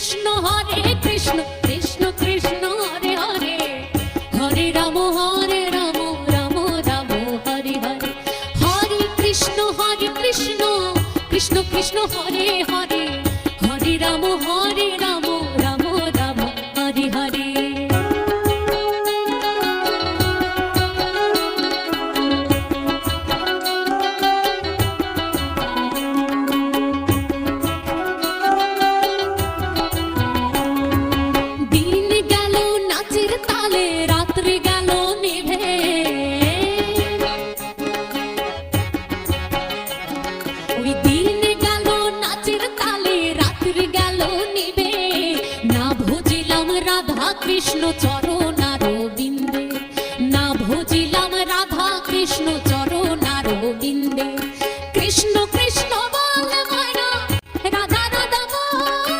Krishna Hare Krishna Krishna Krishna Hare Hare Hare Ram Ram Ram Hare Hare Hare Krishna Krishna Krishna Hare Hare Hare Ram Ram Ram Hare Hare Krishna Charan